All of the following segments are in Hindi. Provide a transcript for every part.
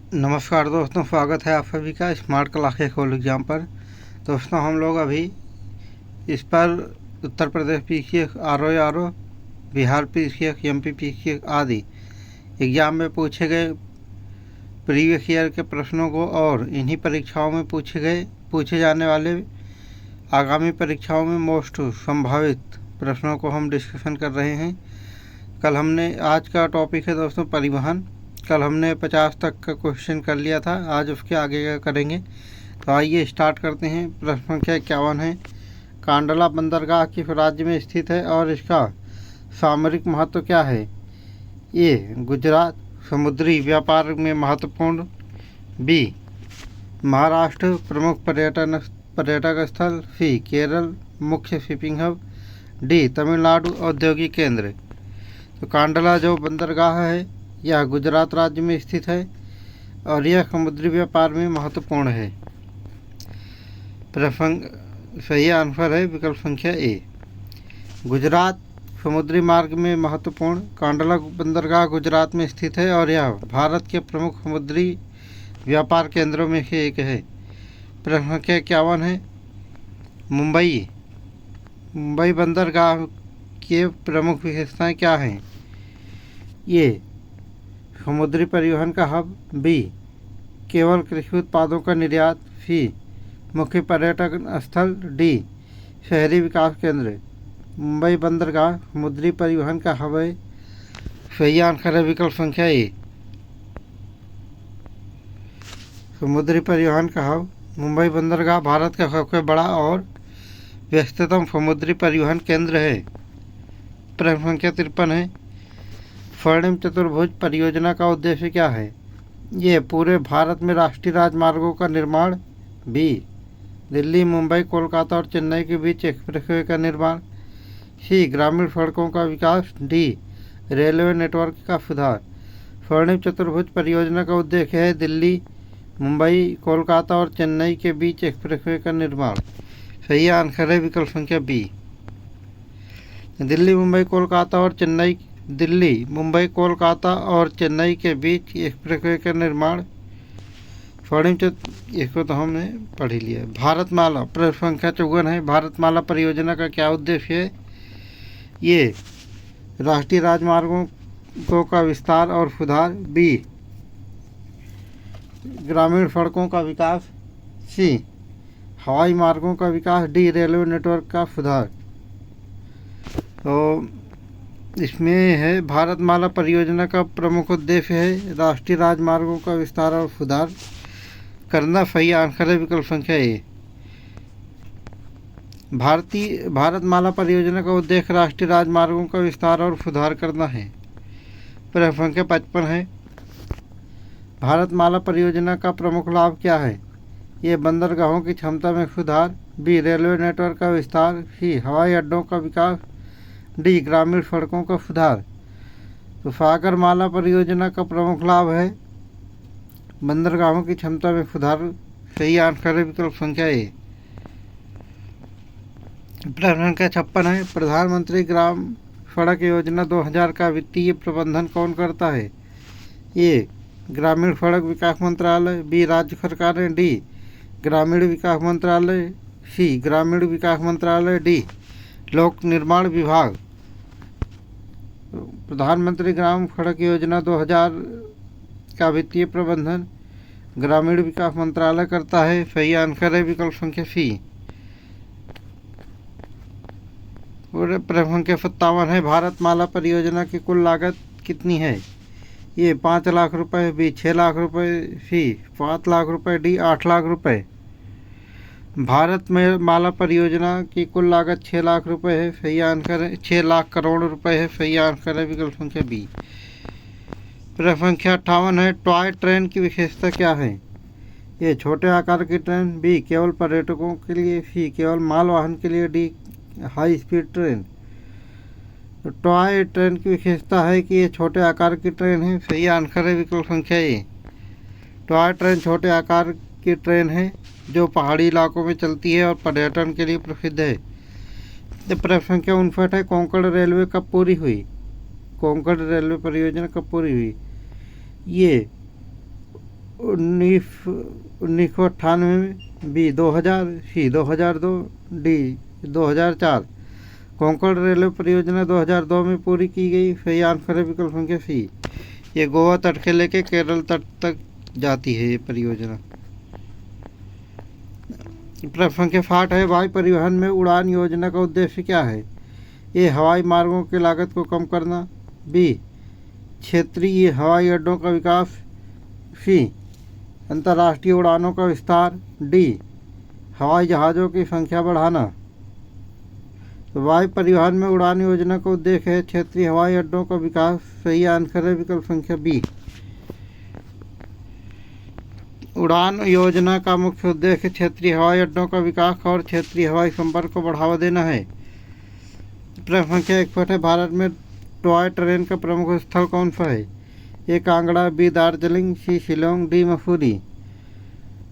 नमस्कार दोस्तों, स्वागत है आप सभी का स्मार्ट क्लास के खोल एग्जाम पर। दोस्तों, हम लोग अभी इस पर Uttar Pradesh PCS, RO, Bihar PCS, MP PCS आदि एग्जाम में पूछे गए प्रीवियस ईयर के प्रश्नों को और इन्हीं परीक्षाओं में पूछे जाने वाले आगामी परीक्षाओं में मोस्ट संभावित प्रश्नों को हम डिस्कशन कर रहे हैं। आज का टॉपिक है दोस्तों परिवहन। कल हमने 50 तक का क्वेश्चन कर लिया था, आज उसके आगे का करेंगे। तो आइए स्टार्ट करते हैं। प्रश्न संख्या 51 है, कांडला बंदरगाह किस राज्य में स्थित है और इसका सामरिक महत्व क्या है? ए गुजरात, समुद्री व्यापार में महत्वपूर्ण। बी महाराष्ट्र, प्रमुख पर्यटक स्थल। सी केरल, मुख्य शिपिंग हब। डी तमिलनाडु, औद्योगिक केंद्र। तो कांडला जो बंदरगाह है यह गुजरात राज्य में स्थित है और यह समुद्री व्यापार में महत्वपूर्ण है। सही आंसर है विकल्प संख्या ए। गुजरात समुद्री मार्ग में महत्वपूर्ण कांडला बंदरगाह गुजरात में स्थित है और यह भारत के प्रमुख समुद्री व्यापार केंद्रों में से एक है। प्रश्न संख्या 51 है, मुंबई बंदरगाह के प्रमुख विशेषताएं क्या हैं? ये समुद्री परिवहन का हब। बी केवल कृषि उत्पादों का निर्यात। सी मुख्य पर्यटक स्थल। डी शहरी विकास केंद्र। मुंबई बंदरगाह समुद्री परिवहन का हब है। सही आंसर है विकल्प संख्या ए। समुद्री परिवहन का हब मुंबई बंदरगाह भारत का सबसे बड़ा और व्यस्ततम समुद्री परिवहन केंद्र है। प्रश्न संख्या 53 है, स्वर्णिम चतुर्भुज परियोजना का उद्देश्य क्या है? ये पूरे भारत में राष्ट्रीय राजमार्गों का निर्माण। बी दिल्ली, मुंबई, कोलकाता और चेन्नई के बीच एक्सप्रेसवे का निर्माण। सी ग्रामीण सड़कों का विकास। डी रेलवे नेटवर्क का सुधार। स्वर्णिम चतुर्भुज परियोजना का उद्देश्य है दिल्ली, मुंबई, कोलकाता और चेन्नई के बीच एक्सप्रेसवे का निर्माण। सही आंसर है विकल्प संख्या बी। दिल्ली, मुंबई, कोलकाता और चेन्नई के बीच एक्सप्रेसवे का निर्माण। इसको तो हमने पढ़ ही लिया। भारतमाला, प्रश्न संख्या 54 है, भारतमाला परियोजना का क्या उद्देश्य है? ये राष्ट्रीय राजमार्गों का विस्तार और सुधार। बी ग्रामीण सड़कों का विकास। सी हवाई मार्गों का विकास। डी रेलवे नेटवर्क का सुधार। तो इसमें है भारतमाला परियोजना का प्रमुख उद्देश्य है राष्ट्रीय राजमार्गों का विस्तार और सुधार करना। सही आंसर है विकल्प संख्या ए। भारतमाला परियोजना का उद्देश्य राष्ट्रीय राजमार्गों का विस्तार और सुधार करना है। प्रश्न संख्या 55 है, भारतमाला परियोजना का प्रमुख लाभ क्या है? ये बंदरगाहों की क्षमता में सुधार। बी रेलवे नेटवर्क का विस्तार। सी हवाई अड्डों का विकास। डी ग्रामीण सड़कों का सुधार। तो सागरमाला परियोजना का प्रमुख लाभ है बंदरगाहों की क्षमता में सुधार। सही आंसर है विकल्प संख्या ए। प्रश्न संख्या 56 है, प्रधानमंत्री ग्राम सड़क योजना 2000 का वित्तीय प्रबंधन कौन करता है? ए ग्रामीण सड़क विकास मंत्रालय। बी राज्य सरकारें। डी ग्रामीण विकास मंत्रालय। सी ग्रामीण विकास मंत्रालय। डी लोक निर्माण विभाग। प्रधानमंत्री ग्राम सड़क योजना 2000 का वित्तीय प्रबंधन ग्रामीण विकास मंत्रालय करता है। सही आंसर है विकल्प संख्या सी। और प्रश्न संख्या 57 है, भारतमाला परियोजना की कुल लागत कितनी है? ये 5 लाख रुपए। बी 6 लाख रुपए। सी 7 लाख रुपए। डी 8 लाख रुपए। भारत में माला परियोजना की कुल लागत 6 लाख रुपए है। सही आंसर है 6 लाख करोड़ रुपए है। सही आंसर है विकल्प संख्या बी। प्रश्न संख्या 58 है, टॉय ट्रेन की विशेषता क्या है? ये छोटे आकार की ट्रेन। बी केवल पर्यटकों के लिए। सी केवल मालवाहन के लिए। D high speed train. तो टॉय ट्रेन की विशेषता है कि ये छोटे आकार की ट्रेन है। सही आंसर है विकल्प संख्या ए। टॉय ट्रेन छोटे आकार की ट्रेन है जो पहाड़ी इलाकों में चलती है और पर्यटन के लिए प्रसिद्ध है। प्रश्न संख्या 59 है, कोंकण रेलवे कब पूरी हुई? कोंकण रेलवे परियोजना कब पूरी हुई? ये 1998 में, बी 2000, सी 2002, डी 2004। कोंकण रेलवे परियोजना 2002 में पूरी की गई। सही आंसर है विकल्प संख्या सी। ये गोवा तट से लेके केरल तट तक जाती है ये परियोजना। प्रश्न संख्या 60 है, वायु परिवहन में उड़ान योजना का उद्देश्य क्या है? ए हवाई मार्गों की लागत को कम करना, बी क्षेत्रीय हवाई अड्डों का विकास, सी अंतर्राष्ट्रीय उड़ानों का विस्तार, डी हवाई जहाज़ों की संख्या बढ़ाना। तो वायु परिवहन में उड़ान योजना का उद्देश्य है क्षेत्रीय हवाई अड्डों का विकास। सही आंसर है विकल्प संख्या बी। उड़ान योजना का मुख्य उद्देश्य क्षेत्रीय हवाई अड्डों का विकास और क्षेत्रीय हवाई संपर्क को बढ़ावा देना है। प्रश्न संख्या 61 है, भारत में टॉय ट्रेन का प्रमुख स्थल कौन सा है? ए कांगड़ा, बी दार्जिलिंग, सी शिलोंग, डी मसूरी।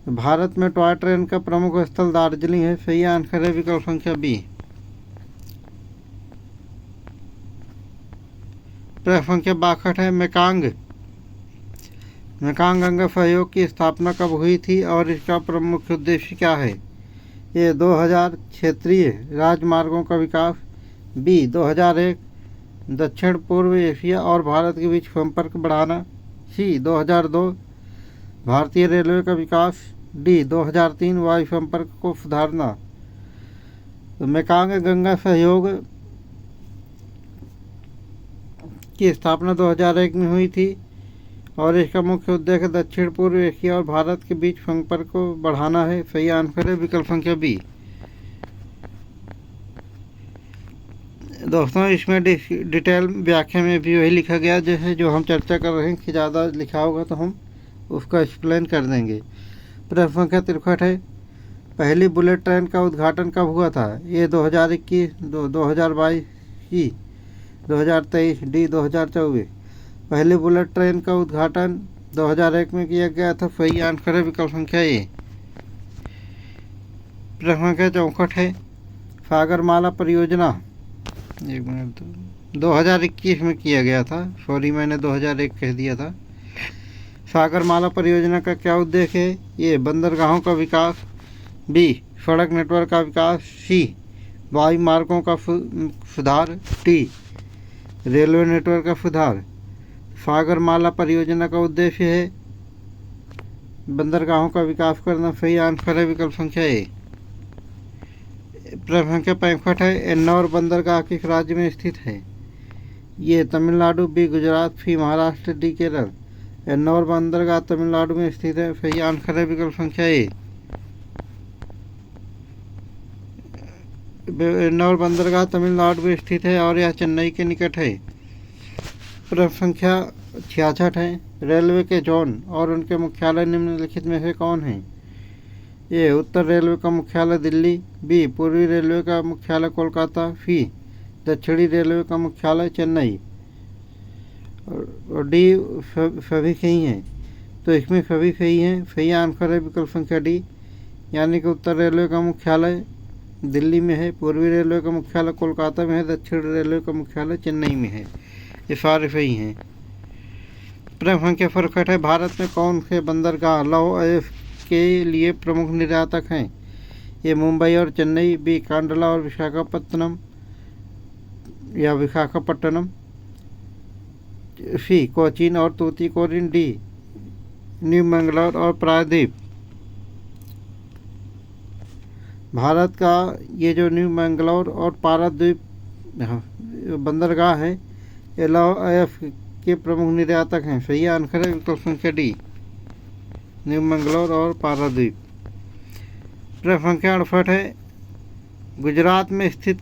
भारत में टॉय ट्रेन का प्रमुख स्थल दार्जिलिंग है। सही आंसर है विकल्प संख्या बी। प्रश्न संख्या 62 है, मेकांग गंगा सहयोग की स्थापना कब हुई थी और इसका प्रमुख उद्देश्य क्या है? ए 2000 क्षेत्रीय राजमार्गों का विकास, बी 2001 दक्षिण पूर्व एशिया और भारत के बीच संपर्क बढ़ाना, सी 2002 भारतीय रेलवे का विकास, डी 2003 वायु संपर्क को सुधारना। तो मेकांग गंगा सहयोग की स्थापना 2001 में हुई थी और इसका मुख्य उद्देश्य दक्षिण पूर्व एशिया और भारत के बीच संपर्क को बढ़ाना है। सही आंसर है विकल्प संख्या बी। दोस्तों, इसमें डिटेल व्याख्या में भी वही लिखा गया जैसे जो हम चर्चा कर रहे हैं कि ज़्यादा लिखा होगा तो हम उसका एक्सप्लेन कर देंगे। प्रश्न संख्या 63 है, पहली बुलेट ट्रेन का उद्घाटन कब हुआ था? ये 2021, 2022, सी 2023, डी 2024। पहली बुलेट ट्रेन का उद्घाटन 2001 में किया गया था। सही आंसर है विकल्प संख्या ए। प्रश्न संख्या 64 है, सागरमाला परियोजना 2021 में किया गया था। सॉरी, मैंने 2001 कह दिया था। सागरमाला परियोजना का क्या उद्देश्य है? ये बंदरगाहों का विकास, बी सड़क नेटवर्क का विकास, सी वायु मार्गों का सुधार, डी रेलवे नेटवर्क का सुधार। सागरमाला परियोजना का उद्देश्य है बंदरगाहों का विकास करना। सही आंसर है विकल्प संख्या ए। प्रश्न संख्या 65 है, एन्नौर बंदरगाह किस राज्य में स्थित है? ये तमिलनाडु, बी गुजरात, सी महाराष्ट्र, डी केरल। एन्नौर बंदरगाह तमिलनाडु में स्थित है। सही आंसर है विकल्प संख्या ए। एन्नौर बंदरगाह तमिलनाडु में स्थित है और यह चेन्नई के निकट है। प्रश्न संख्या 66 है, रेलवे के जोन और उनके मुख्यालय निम्नलिखित में से कौन है? ए उत्तर रेलवे का मुख्यालय दिल्ली, बी पूर्वी रेलवे का मुख्यालय कोलकाता, सी दक्षिणी रेलवे का मुख्यालय चेन्नई और डी सभी सही हैं। तो इसमें सभी सही हैं। सही आंसर है विकल्प संख्या डी, यानी कि उत्तर रेलवे का मुख्यालय दिल्ली में है, पूर्वी रेलवे का मुख्यालय कोलकाता में है, दक्षिण रेलवे का मुख्यालय चेन्नई में है। ये सारे सही हैं। प्रश्न संख्या 67 है, भारत में कौन से बंदरगाह लौह अयस्क के लिए प्रमुख निर्यातक हैं? ये मुंबई और चेन्नई, बी कांडला और विशाखापट्टनम या विशाखापट्टनम, सी कोचीन और तूतीकोरिन, डी न्यू मंगलौर और प्रायद्वीप। भारत का ये जो न्यू मंगलौर और पारादीप बंदरगाह है ये लौह अयस्क के प्रमुख निर्यातक हैं। सही आंसर है विकल्प संख्या डी, न्यू मंगलौर और पारादीप। प्रश्न संख्या 68 है, गुजरात में स्थित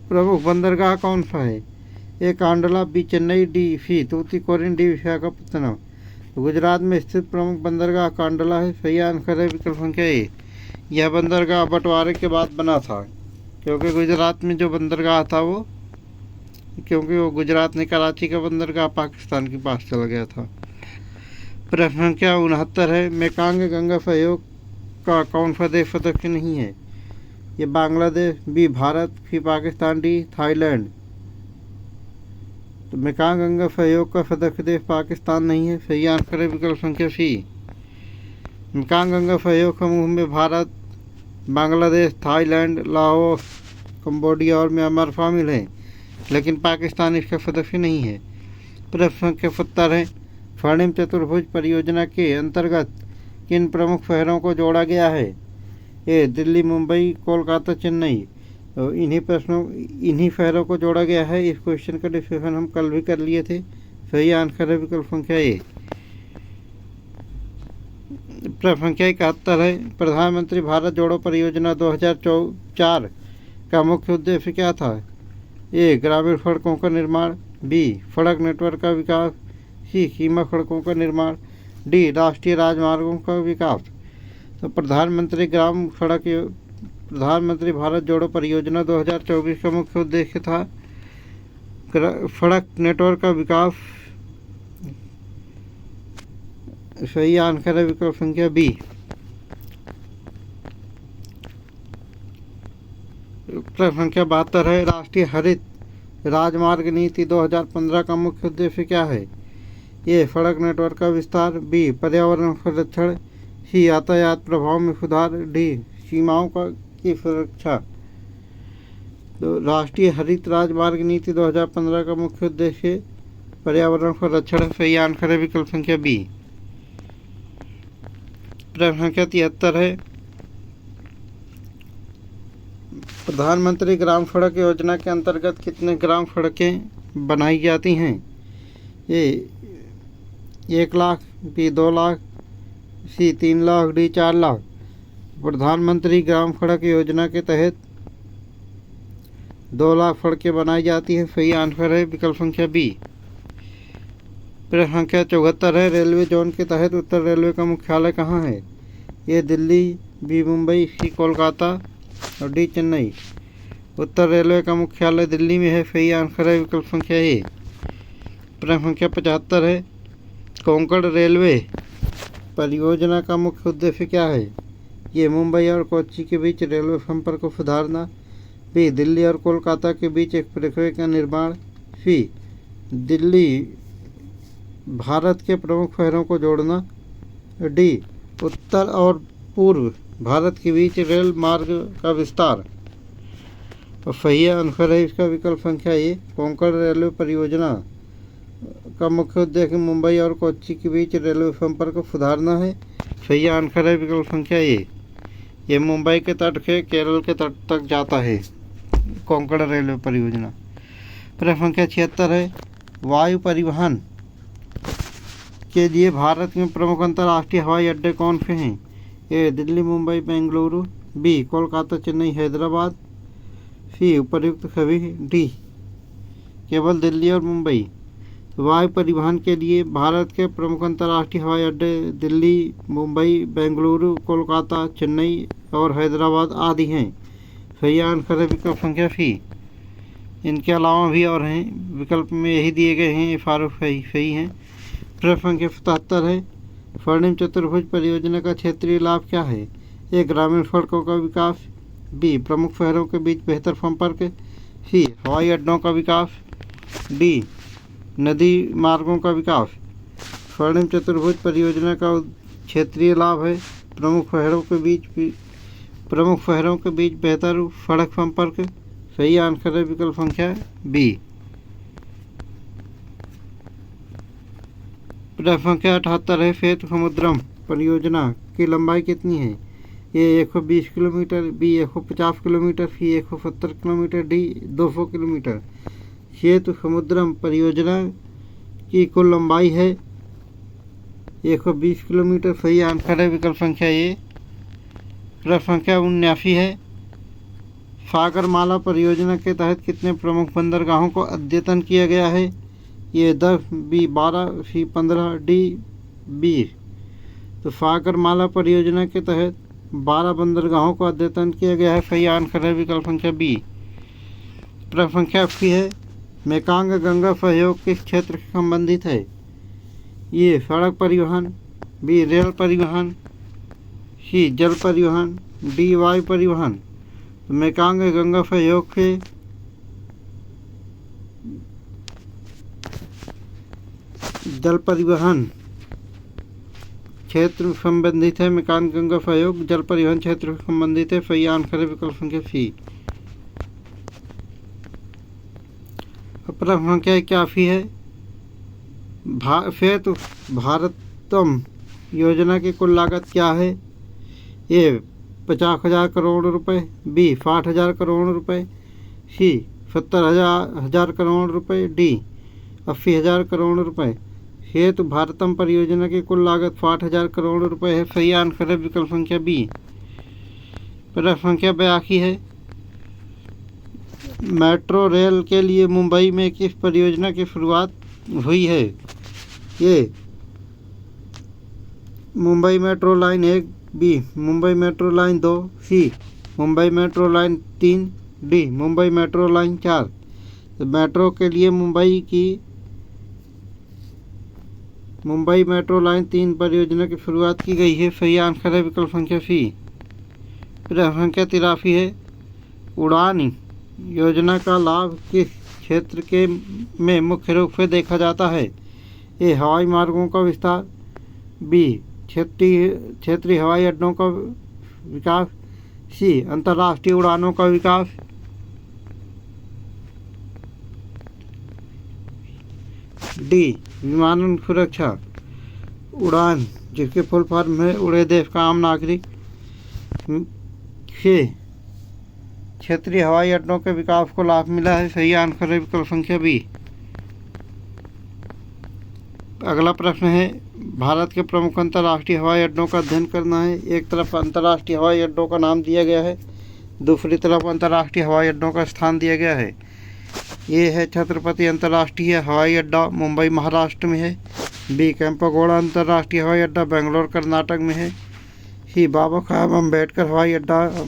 प्रमुख बंदरगाह कौन सा है? A Kandla, B Chennai, D C Tuticorin, D Visakhapatnam. Gujarat में स्थित प्रमुख बंदरगाह कांडला है। सही आंसर है विकल्प संख्या ए। यह बंदरगाह बंटवारे के बाद बना था, क्योंकि गुजरात में जो बंदरगाह था वो गुजरात ने कराची का बंदरगाह पाकिस्तान के पास चला गया था। प्रश्न संख्या 69 है, मेकांग गंगा सहयोग का कौन सा देश सदस्य नहीं है? ये बांग्लादेश, बी भारत, सी पाकिस्तान, डी थाईलैंड। तो मेकांग गंगा सहयोग का सदस्य देश पाकिस्तान नहीं है। सही आंसर है विकल्प संख्या सी। मेकांग गंगा सहयोग समूह में Bharat, Bangladesh, Thailand, Laos, Cambodia और म्यांमार शामिल हैं, लेकिन पाकिस्तान इसका सदस्य नहीं है। प्रश्न संख्या 70 है, स्वर्णिम चतुर्भुज परियोजना के अंतर्गत किन प्रमुख शहरों को जोड़ा गया है? ए दिल्ली, मुंबई, कोलकाता, चेन्नई। तो इन्हीं शहरों को जोड़ा गया है। इस क्वेश्चन का डिस्कशन हम कल भी कर लिए थे। सही आंसर है विकल्प संख्या ए। प्रश्न संख्या 71 है, प्रधानमंत्री भारत जोड़ो परियोजना 2004 का मुख्य उद्देश्य क्या था? ए ग्रामीण सड़कों का निर्माण, बी सड़क नेटवर्क का विकास, सी सीमा सड़कों का निर्माण, डी राष्ट्रीय राजमार्गों का विकास। तो प्रधानमंत्री भारत जोड़ो परियोजना 2024 का मुख्य उद्देश्य था सड़क नेटवर्क का विकास। सही आंसर है विकल्प संख्या बी। प्रश्न संख्या 72 है, राष्ट्रीय हरित राजमार्ग नीति 2015 का मुख्य उद्देश्य क्या है? ए सड़क नेटवर्क का विस्तार, बी पर्यावरण संरक्षण, सी यातायात प्रभाव में सुधार, डी सीमाओं की सुरक्षा। तो राष्ट्रीय हरित राजमार्ग नीति 2015 का मुख्य उद्देश्य पर्यावरण संरक्षण। सही आंसर है विकल्प संख्या बी। प्रश्न संख्या 73 है, प्रधानमंत्री ग्राम सड़क योजना के अंतर्गत कितने ग्राम सड़कें बनाई जाती हैं? ए 1 लाख, बी 2 लाख, सी 3 लाख, डी 4 लाख। प्रधानमंत्री ग्राम सड़क योजना के तहत 2 लाख सड़कें बनाई जाती हैं। सही आंसर है विकल्प संख्या बी। प्रश्न संख्या 74 है, रेलवे जोन के तहत उत्तर रेलवे का मुख्यालय कहाँ है? ए दिल्ली, बी मुंबई, सी कोलकाता और डी चेन्नई। उत्तर रेलवे का मुख्यालय दिल्ली में है। सही आंसर है विकल्प संख्या ए। प्रश्न संख्या 75 है, कोंकण रेलवे परियोजना का मुख्य उद्देश्य क्या है? ये मुंबई और कोच्चि के बीच रेलवे संपर्क को सुधारना, बी दिल्ली और कोलकाता के बीच एक्सप्रेसवे का निर्माण, सी दिल्ली भारत के प्रमुख शहरों को जोड़ना, डी उत्तर और पूर्व भारत के बीच रेल मार्ग का विस्तार। और सही आंसर है इसका विकल्प संख्या ए। कोंकण रेलवे परियोजना का मुख्य उद्देश्य मुंबई और कोच्चि के बीच रेलवे संपर्क को सुधारना है। सही आंसर है विकल्प संख्या ए। ये मुंबई के तट से केरल के तट तक जाता है, कोंकण रेलवे परियोजना। प्रश्न संख्या 76 है, वायु परिवहन के लिए भारत में प्रमुख अंतर्राष्ट्रीय हवाई अड्डे कौन से हैं? ए दिल्ली, मुंबई, बेंगलुरु, बी कोलकाता, चेन्नई, हैदराबाद, सी उपर्युक्त सभी, डी केवल दिल्ली और मुंबई। वायु परिवहन के लिए भारत के प्रमुख अंतर्राष्ट्रीय हवाई अड्डे दिल्ली, मुंबई, बेंगलुरु, कोलकाता, चेन्नई और हैदराबाद आदि हैं। सही आंसर है विकल्प संख्या सी। इनके अलावा भी और हैं, विकल्प में यही दिए गए हैं, ये सारे सही हैं। प्रश्न संख्या 77 है, स्वर्णिम चतुर्भुज परियोजना का क्षेत्रीय लाभ क्या है? ए ग्रामीण सड़कों का विकास, बी प्रमुख शहरों के बीच बेहतर संपर्क, सी हवाई अड्डों का विकास, डी नदी मार्गों का विकास। स्वर्णिम चतुर्भुज परियोजना का क्षेत्रीय लाभ है प्रमुख शहरों के बीच बेहतर सड़क संपर्क। सही आंसर है विकल्प संख्या बी। प्रश्न संख्या 78 है, सेतु समुद्रम परियोजना की लंबाई कितनी है? ए 120 किलोमीटर, बी 150 किलोमीटर, सी 170 किलोमीटर, डी 200 किलोमीटर। सेतु समुद्रम परियोजना की कुल लंबाई है 120 किलोमीटर। सही आंसर है विकल्प संख्या ए। प्रश्न संख्या 79 है, सागरमाला परियोजना के तहत कितने प्रमुख बंदरगाहों को अद्यतन किया गया है? ये 10, बी 12, सी 15, डी 20। तो सागरमाला परियोजना के तहत 12 बंदरगाहों को अद्यतन किया गया है। सही आंसर है विकल्प संख्या बी। प्रश्न संख्या 80 है, मेकांग गंगा सहयोग किस क्षेत्र से संबंधित है? ये सड़क परिवहन, बी रेल परिवहन, सी जल परिवहन, डी वायु परिवहन। तो मेकांग गंगा सहयोग से जल परिवहन क्षेत्र संबंधित है। मेकान गंगा सहयोग जल परिवहन क्षेत्र से संबंधित है। सही आंसर है विकल्प संख्या सी। प्रश्न संख्या 81 है। सेतु भारतम योजना की कुल लागत क्या है? ए 50,000 करोड़ रुपए, बी 60,000 करोड़ रुपए, सी 70,000 करोड़ रुपए, डी 80,000 करोड़ रुपए। हेतु भारतम परियोजना की कुल लागत 60,000 करोड़ रुपए है। सही आंसर है विकल्प संख्या बी। प्रश्न संख्या 82 है। मेट्रो रेल के लिए मुंबई में किस परियोजना की शुरुआत हुई है? A Mumbai metro line 1, B Mumbai metro line 2, C Mumbai metro line 3, D Mumbai metro line 4। तो मेट्रो के लिए मुंबई मेट्रो लाइन 3 परियोजना की शुरुआत की गई है। सही आंसर है विकल्प संख्या सी। प्रश्न संख्या 83 है। उड़ान योजना का लाभ किस क्षेत्र के में मुख्य रूप से देखा जाता है? ए हवाई मार्गों का विस्तार, बी क्षेत्रीय हवाई अड्डों का विकास, सी अंतर्राष्ट्रीय उड़ानों का विकास, डी विमानन सुरक्षा। उड़ान जिसके फुल फॉर्म है उड़े देश का आम नागरिक, से क्षेत्रीय हवाई अड्डों के विकास को लाभ मिला है। सही आंसर है विकल्प संख्या बी। अगला प्रश्न है। भारत के प्रमुख अंतर्राष्ट्रीय हवाई अड्डों का अध्ययन करना है। एक तरफ अंतर्राष्ट्रीय हवाई अड्डों का नाम दिया गया है, दूसरी तरफ अंतर्राष्ट्रीय हवाई अड्डों का स्थान दिया गया है। ये है छत्रपति अंतर्राष्ट्रीय हवाई अड्डा मुंबई महाराष्ट्र में है, बी केंपेगौड़ा अंतर्राष्ट्रीय हवाई अड्डा बेंगलोर कर्नाटक में है, सी बाबा साहेब अम्बेडकर हवाई अड्डा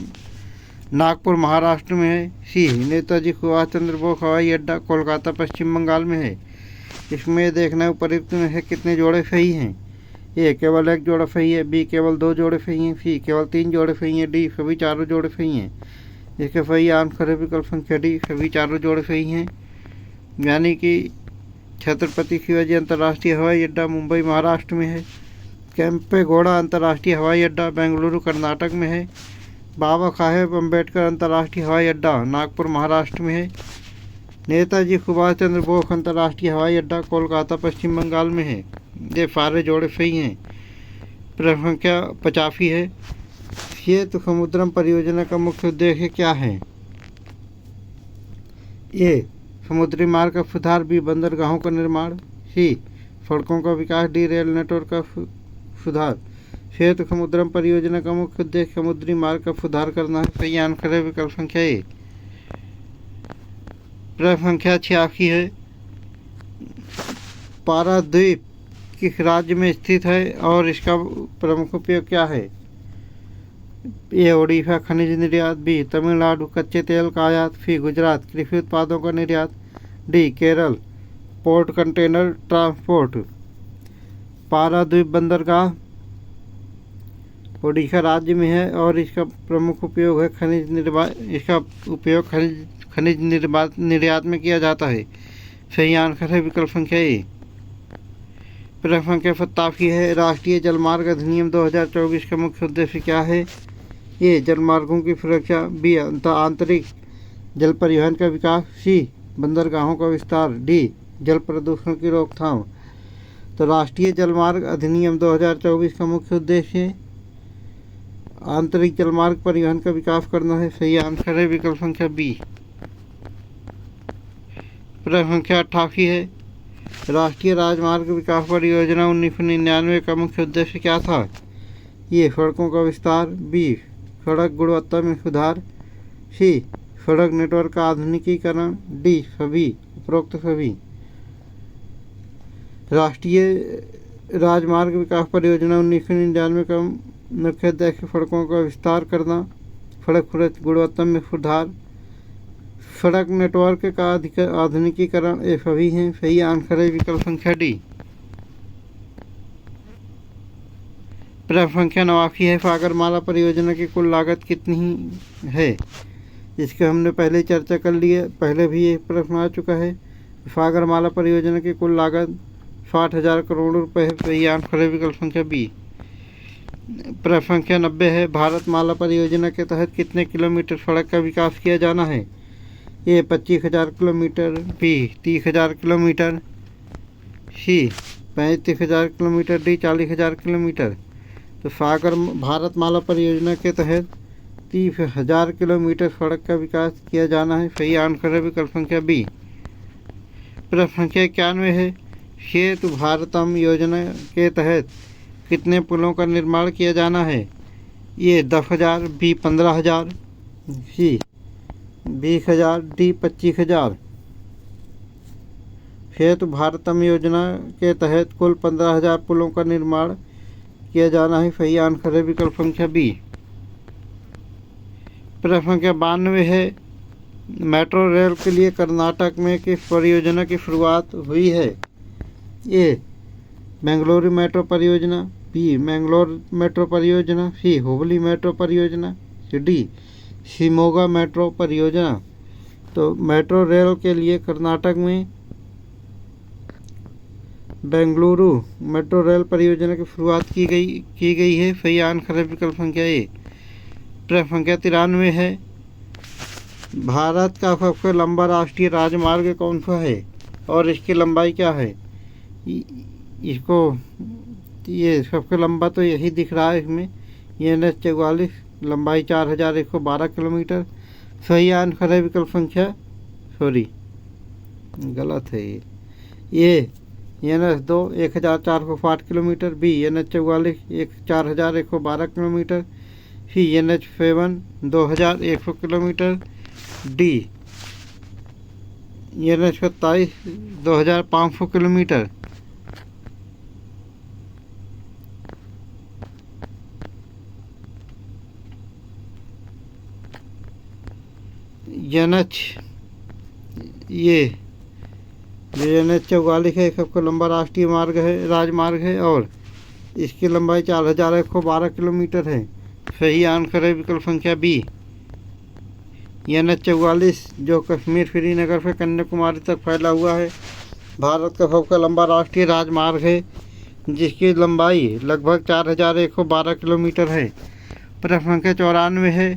नागपुर महाराष्ट्र में है, सी नेताजी सुभाष चंद्र बोस हवाई अड्डा कोलकाता पश्चिम बंगाल में है। इसमें देखना उपयुक्त में है कितने जोड़े सही हैं। ए केवल 1 जोड़ा सही है, बी केवल 2 जोड़े सही हैं, सी केवल 3 जोड़े सही हैं, डी सभी चारों जोड़े सही हैं। इसके सही आंसर है विकल्प संख्या डी, सभी चारों जोड़े सही हैं। यानी कि छत्रपति शिवाजी अंतर्राष्ट्रीय हवाई अड्डा मुंबई महाराष्ट्र में है, केंपेगौड़ा अंतर्राष्ट्रीय हवाई अड्डा बेंगलुरु कर्नाटक में है, बाबा साहेब अम्बेडकर अंतर्राष्ट्रीय हवाई अड्डा नागपुर महाराष्ट्र में है, नेताजी सुभाष चंद्र बोस अंतर्राष्ट्रीय हवाई अड्डा कोलकाता पश्चिम बंगाल में है। ये सारे जोड़े सही हैं। प्रश्न संख्या 85 है। सेतु समुद्रम परियोजना का मुख्य उद्देश्य क्या है? ए समुद्री मार्ग का सुधार, बी बंदरगाहों का निर्माण, सी सड़कों का विकास, डी रेल नेटवर्क का सुधार। सेतु समुद्रम परियोजना का मुख्य उद्देश्य समुद्री मार्ग का सुधार करना है। सही आंसर है विकल्प संख्या ए। प्रश्न संख्या 86 है। पारादीप किस राज्य में स्थित है और इसका प्रमुख उपयोग क्या है? ए ओडिशा खनिज निर्यात, बी तमिलनाडु कच्चे तेल का आयात, सी गुजरात कृषि उत्पादों का निर्यात, D Kerala port container transport. Paradip बंदरगाह ओडिशा राज्य में है और इसका प्रमुख उपयोग है खनिज निर्यात में किया जाता है। सही आंसर है विकल्प संख्या ए। प्रश्न संख्या 87 है। राष्ट्रीय जलमार्ग अधिनियम 2024 का मुख्य उद्देश्य क्या है? ए जलमार्गों की सुरक्षा, बी आंतरिक जल परिवहन का विकास, सी बंदरगाहों का विस्तार, डी जल प्रदूषण की रोकथाम। तो राष्ट्रीय जलमार्ग अधिनियम 2024 का मुख्य उद्देश्य आंतरिक जलमार्ग परिवहन का विकास करना है। सही आंसर है विकल्प संख्या बी। प्रश्न संख्या 88 है। राष्ट्रीय राजमार्ग विकास परियोजना 1999 का मुख्य उद्देश्य क्या था? ये सड़कों का विस्तार, बी सड़क गुणवत्ता में सुधार, सी सड़क नेटवर्क का आधुनिकीकरण, डी सभी उपरोक्त सभी। राष्ट्रीय राजमार्ग विकास परियोजना 1999 का मुख्य उद्देश्य सड़कों का विस्तार करना, सड़क गुणवत्ता में सुधार, सड़क नेटवर्क का आधुनिकीकरण, ये सभी हैं। सही आंसर है विकल्प संख्या डी। प्रश्न संख्या 89 है। सागरमाला परियोजना की कुल लागत कितनी है? इसके हमने पहले चर्चा कर ली है, पहले भी ये प्रश्न आ चुका है। सागरमाला परियोजना की कुल लागत 60,000 करोड़ रुपए है। सही आंसर है विकल्प संख्या बी। प्रश्न संख्या 90 है, भारत माला परियोजना के तहत कितने किलोमीटर सड़क का विकास किया जाना है? ए 25,000 किलोमीटर, बी 30,000 किलोमीटर, सी 35,000 किलोमीटर, डी 40,000 किलोमीटर। तो सागर भारत माला परियोजना के तहत 30,000 किलोमीटर सड़क का विकास किया जाना है। सही आंसर है विकल्प संख्या बी। प्रश्न संख्या 91 है, सेतु भारतम योजना के तहत कितने पुलों का निर्माण किया जाना है? ये 10,000, बी 15,000, सी 20,000, डी 25,000। सेतु भारतम योजना के तहत कुल 15,000 पुलों का निर्माण किया जाना है। सही आंसर है विकल्प संख्या बी। प्रश्न संख्या 92 है, मेट्रो रेल के लिए कर्नाटक में किस परियोजना की शुरुआत हुई है? ए बेंगलुरु मेट्रो परियोजना, बी मैंगलोर मेट्रो परियोजना, सी हुबली मेट्रो परियोजना, डी शिमोगा मेट्रो परियोजना। तो मेट्रो रेल के लिए कर्नाटक में बेंगलुरु मेट्रो रेल परियोजना की शुरुआत की गई है। सही आंसर है विकल्प संख्या ए। प्रश्न संख्या 93 है, भारत का सबसे लंबा राष्ट्रीय राजमार्ग कौन सा है और इसकी लंबाई क्या है? इसको ये सबसे लंबा तो यही दिख रहा है इसमें, ये NH 44, लंबाई 4,112 किलोमीटर। सही आंसर है विकल्प संख्या, सॉरी गलत है ये NH 2 1,460 kilometre, B NH 44 4,112 kilometre, C NH 7 2,100 kilometre, D NH 27 2,500 kilometre. NH ये जो NH 44 है सबसे लंबा राष्ट्रीय मार्ग है, राजमार्ग है और इसकी लंबाई 4,112 किलोमीटर है। सही आंसर है विकल्प संख्या बी। NH 44 जो कश्मीर श्रीनगर से कन्याकुमारी तक फैला हुआ है, भारत का सबसे लंबा राष्ट्रीय राजमार्ग है जिसकी लंबाई लगभग 4,112 किलोमीटर है। प्रश्न संख्या 94 है,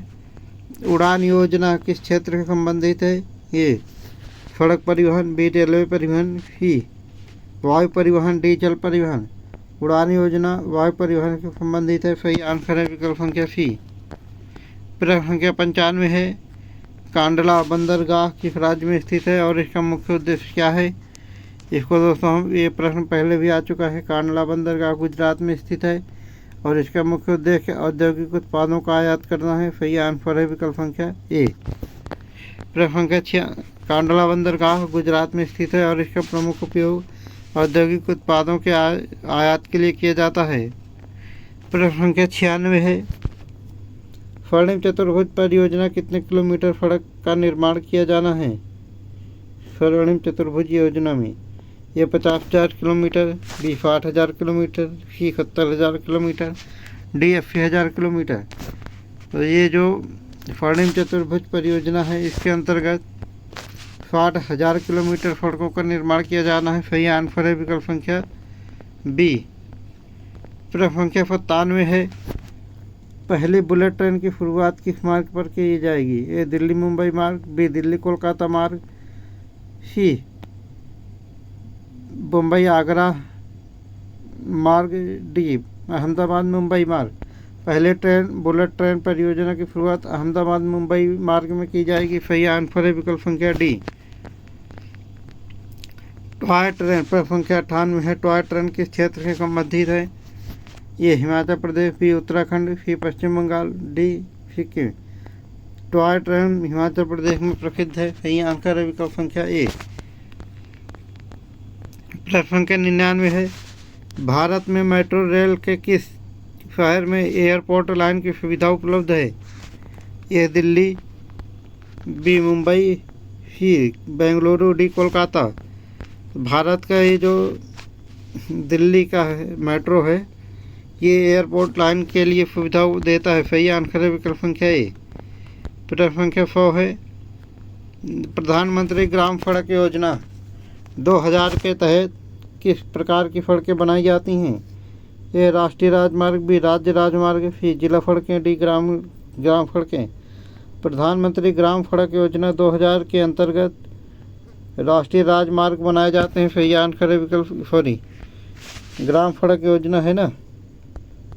उड़ान योजना किस क्षेत्र से संबंधित है? ये सड़क परिवहन, बी रेलवे परिवहन, सी वायु परिवहन, डी जल परिवहन। उड़ान योजना वायु परिवहन से संबंधित है। सही आंसर है विकल्प संख्या सी। प्रश्न संख्या 95 है, कांडला बंदरगाह किस राज्य में स्थित है और इसका मुख्य उद्देश्य क्या है? इसको दोस्तों हम ये प्रश्न पहले भी आ चुका है। कांडला बंदरगाह गुजरात में स्थित है और इसका मुख्य उद्देश्य औद्योगिक उत्पादों का आयात करना है। सही आंसर है विकल्प संख्या ए। प्रश्न संख्या कांडला बंदरगाह गुजरात में स्थित है और इसका प्रमुख उपयोग औद्योगिक उत्पादों के आयात के लिए किया जाता है। प्रश्न संख्या 96 है, स्वर्णिम चतुर्भुज परियोजना कितने किलोमीटर सड़क का निर्माण किया जाना है? स्वर्णिम चतुर्भुज योजना में ये 50,000 किलोमीटर, बी 60,000 किलोमीटर, सी 70,000 किलोमीटर, डी 80,000 किलोमीटर। तो ये जो स्वर्णिम चतुर्भुज परियोजना है इसके अंतर्गत 60,000 किलोमीटर सड़कों का निर्माण किया जाना है। सही आंसर है विकल्प संख्या बी। प्रश्न संख्या 97 है, पहली बुलेट ट्रेन की शुरुआत किस मार्ग पर की जाएगी? ए दिल्ली मुंबई मार्ग, बी दिल्ली कोलकाता मार्ग, सी मुंबई आगरा मार्ग, डी अहमदाबाद मुंबई मार्ग। पहले बुलेट ट्रेन परियोजना की शुरुआत अहमदाबाद मुंबई मार्ग में की जाएगी। सही आंसर है विकल्प संख्या डी। टॉय ट्रेन प्रश्न संख्या 98 है, टॉय ट्रेन किस क्षेत्र से संबंधित है? A Himachal Pradesh, B Uttarakhand, C Paschim Bengal, D Sikkim. Toy train Himachal Pradesh में प्रसिद्ध है। सही आंसर है विकल्प संख्या ए। प्रश्न संख्या 99 है, भारत में मेट्रो रेल के किस शहर में एयरपोर्ट लाइन की सुविधा उपलब्ध है? ए दिल्ली, बी मुंबई, सी बेंगलुरु, डी कोलकाता। भारत का ये जो दिल्ली का है मेट्रो है ये एयरपोर्ट लाइन के लिए सुविधा देता है। सही आंसर है विकल्प संख्या ए। प्रश्न संख्या 100 है, प्रधानमंत्री ग्राम सड़क योजना 2000 के तहत किस प्रकार की सड़कें बनाई जाती हैं? ए राष्ट्रीय राजमार्ग, बी राज्य राजमार्ग, सी जिला सड़कें, डी ग्राम सड़कें। प्रधानमंत्री ग्राम सड़क योजना 2000 के अंतर्गत राष्ट्रीय राजमार्ग बनाए जाते हैं। सही आंसर है विकल्प ग्राम सड़क योजना है ना,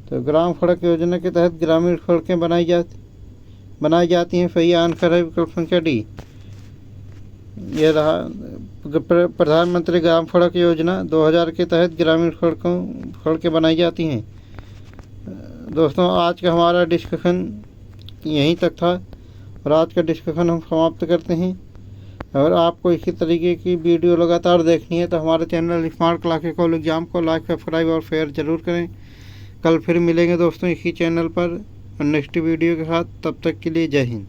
तो ग्राम सड़क योजना के तहत ग्रामीण सड़कें बनाई जाती हैं। सही आंसर है विकल्प संख्या डी। यह रहा प्रधानमंत्री ग्राम सड़क योजना 2000 के तहत ग्रामीण सड़कें बनाई जाती हैं। दोस्तों, आज का हमारा डिस्कशन यहीं तक था और आज का डिस्कशन हम समाप्त करते हैं। अगर आपको इसी तरीके की वीडियो लगातार देखनी है तो हमारे channel smart classes call exam को लाइक, सब्सक्राइब और शेयर ज़रूर करें। कल फिर मिलेंगे दोस्तों इसी चैनल पर नेक्स्ट वीडियो के साथ। तब तक के लिए जय हिंद।